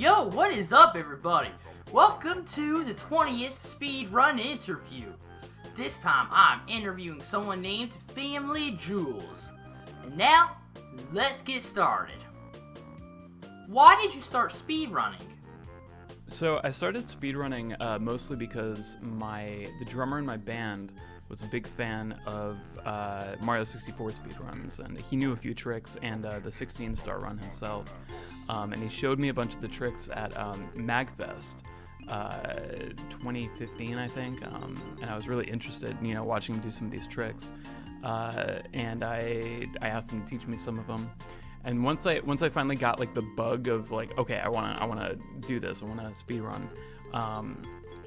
Yo, what is up, everybody? Welcome to the 20th Speedrun Interview. This time, I'm interviewing someone named FamilyJules. And now, let's get started. Why did you start speedrunning? So I started speedrunning mostly because the drummer in my band was a big fan of Mario 64 speedruns, and he knew a few tricks and the 16-star run himself. And he showed me a bunch of the tricks at MagFest 2015, I think, and I was really interested in, watching him do some of these tricks. And I asked him to teach me some of them. And once I finally got like the bug of like, okay, I wanna do this, I wanna speedrun,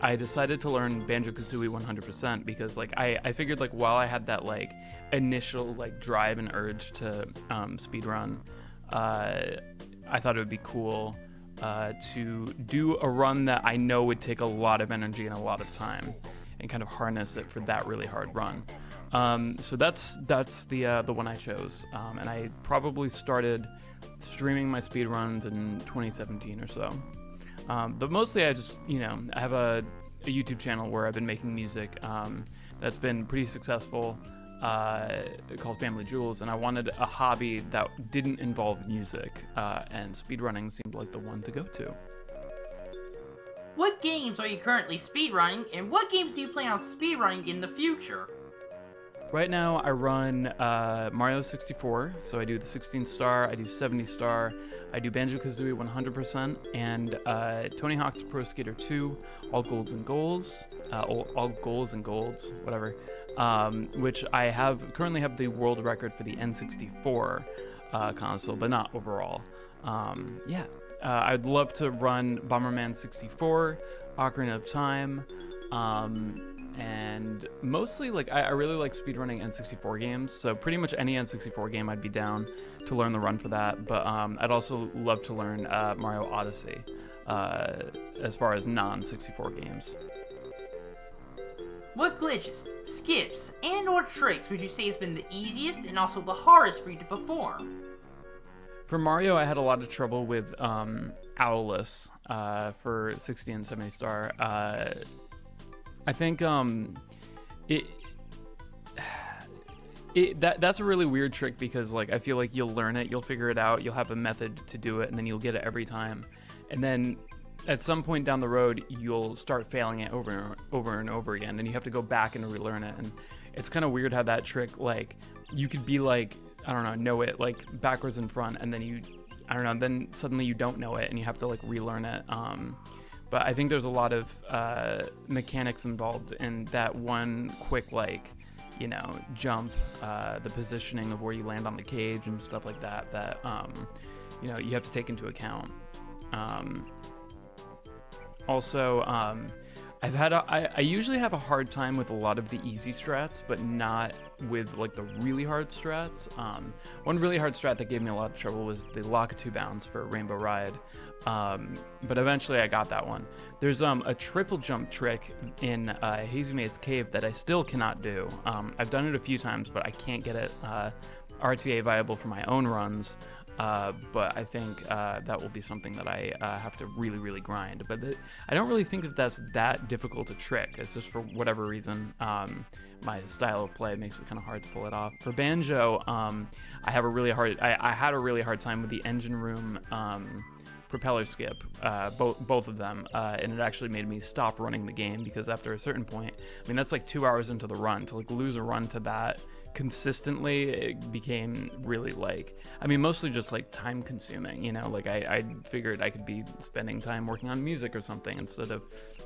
I decided to learn Banjo-Kazooie 100% because like I figured like while I had that like initial like drive and urge to speedrun, I thought it would be cool to do a run that I know would take a lot of energy and a lot of time, and kind of harness it for that really hard run. So that's the one I chose, and I probably started streaming my speedruns in 2017 or so. But mostly I just, I have a YouTube channel where I've been making music that's been pretty successful, called FamilyJules, and I wanted a hobby that didn't involve music, and speedrunning seemed like the one to go to. What games are you currently speedrunning, and what games do you plan on speedrunning in the future? Right now, I run Mario 64, so I do the 16-star, I do 70-star, I do Banjo-Kazooie 100%, and Tony Hawk's Pro Skater 2, all golds and golds, whatever, which I currently have the world record for the N64 console, but not overall. I'd love to run Bomberman 64, Ocarina of Time, and mostly like I really like speedrunning N64 games, so pretty much any N64 game I'd be down to learn the run for that, but I'd also love to learn Mario Odyssey as far as non-64 games. What glitches, skips, and or tricks would you say has been the easiest and also the hardest for you to perform? For Mario, I had a lot of trouble with Owlless for 60 and 70 star. I think that's a really weird trick because like I feel like you'll learn it, you'll figure it out, you'll have a method to do it, and then you'll get it every time. And then at some point down the road, you'll start failing it over and over again, and you have to go back and relearn it. And it's kind of weird how that trick, like, you could be like, I don't know it like backwards and front, and then then suddenly you don't know it, and you have to like relearn it. But I think there's a lot of mechanics involved in that one quick, like, jump, the positioning of where you land on the cage and stuff like that, you have to take into account. Also, I usually have a hard time with a lot of the easy strats, but not with like the really hard strats. One really hard strat that gave me a lot of trouble was the Lock-A-2 bounce for Rainbow Ride. But eventually I got that one. There's a triple jump trick in Hazy Maze Cave that I still cannot do. I've done it a few times, but I can't get it RTA viable for my own runs. But I think that will be something that I have to really, really grind. But I don't really think that that's that difficult a trick. It's just for whatever reason, my style of play makes it kind of hard to pull it off. For Banjo, I had a really hard time with the engine room propeller skip, both of them, and it actually made me stop running the game because after a certain point, that's like 2 hours into the run, to like lose a run to that consistently, it became really like, mostly just like time consuming, like I figured I could be spending time working on music or something instead of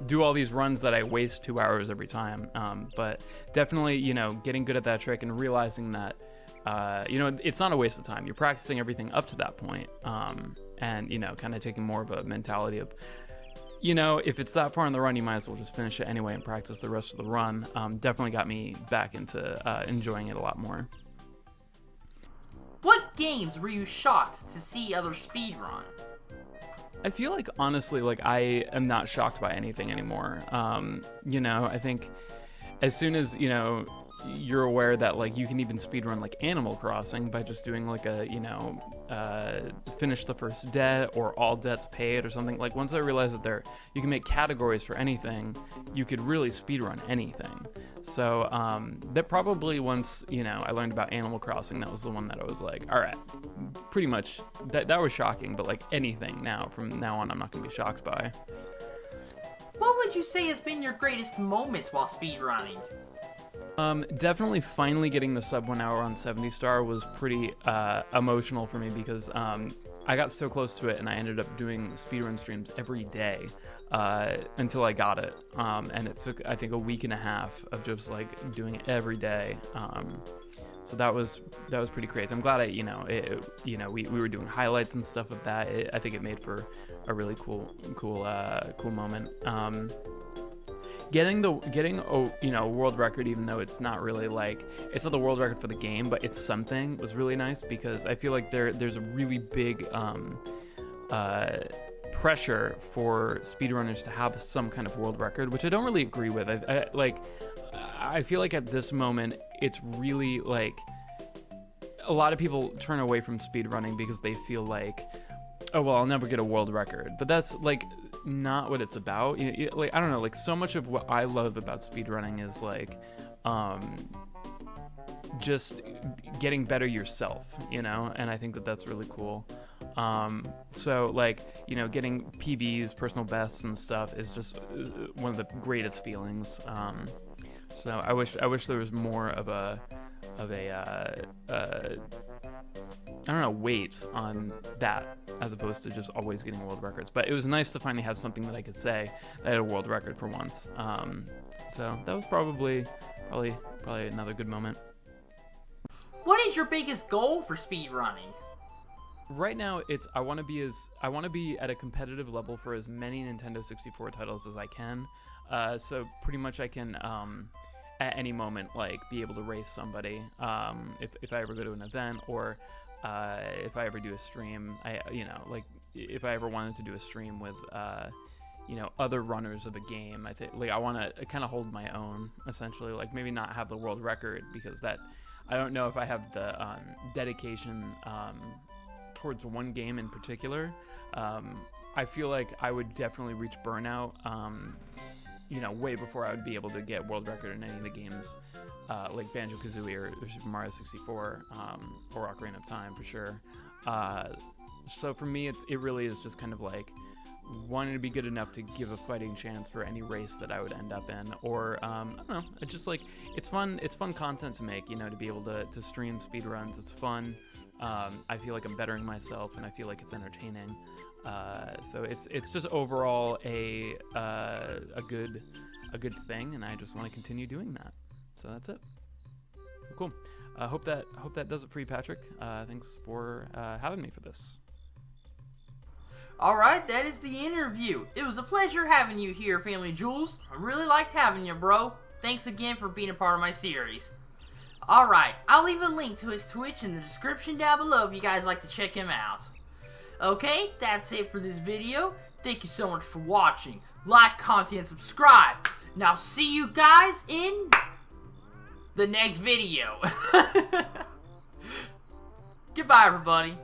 do all these runs that I waste 2 hours every time. But definitely, getting good at that trick and realizing that, it's not a waste of time. You're practicing everything up to that point. And, kind of taking more of a mentality of, if it's that far in the run, you might as well just finish it anyway and practice the rest of the run. Definitely got me back into enjoying it a lot more. What games were you shocked to see others speedrun? I feel like, honestly, like I am not shocked by anything anymore. I think as soon as, you're aware that like you can even speedrun like Animal Crossing by just doing like a finish the first debt or all debts paid or something. Like once I realized that you can make categories for anything, you could really speedrun anything. So that probably once I learned about Animal Crossing, that was the one that I was like, all right, pretty much that was shocking, but like anything from now on I'm not gonna be shocked by. What would you say has been your greatest moments while speedrunning? Definitely finally getting the sub 1 hour on 70 star was pretty emotional for me because I got so close to it and I ended up doing speedrun streams every day until I got it. And it took, I think, a week and a half of just like doing it every day. So that was pretty crazy. I'm glad we were doing highlights and stuff of that. I think it made for a really cool moment. Getting a world record, even though it's not really like it's not the world record for the game, but it's something, was really nice because I feel like there's a really big pressure for speedrunners to have some kind of world record, which I don't really agree with. I feel like at this moment it's really like a lot of people turn away from speedrunning because they feel like, oh well, I'll never get a world record, but that's like not what it's about. Like I don't know, like so much of what I love about speedrunning is like just getting better yourself, and I think that that's really cool. So like getting PBs, personal bests and stuff is just one of the greatest feelings. So I wish there was more of a I don't know, weight on that as opposed to just always getting world records. But it was nice to finally have something that I could say that I had a world record for once. So that was probably another good moment. What is your biggest goal for speedrunning? Right now, I want to be at a competitive level for as many Nintendo 64 titles as I can. So pretty much I can at any moment like be able to race somebody if I ever go to an event, or if I ever do a stream. If I ever wanted to do a stream with other runners of a game, I think like I want to kind of hold my own, essentially. Like maybe not have the world record because that I don't know if I have the dedication towards one game in particular. I feel like I would definitely reach burnout way before I would be able to get world record in any of the games like Banjo-Kazooie or Super Mario 64 or Ocarina of Time for sure. So for me, it really is just kind of like wanting to be good enough to give a fighting chance for any race that I would end up in, or I don't know, it's just like it's fun content to make, to be able to stream speedruns. It's fun. I feel like I'm bettering myself and I feel like it's entertaining. So it's just overall a good thing, and I just want to continue doing that. So that's it. Cool. Hope that does it for you, Patrick. Thanks for having me for this. Alright, that is the interview. It was a pleasure having you here, FamilyJules. I really liked having you, bro. Thanks again for being a part of my series. Alright, I'll leave a link to his Twitch in the description down below if you guys like to check him out. Okay, that's it for this video. Thank you so much for watching. Like, comment, and subscribe. Now see you guys in the next video. Goodbye, everybody.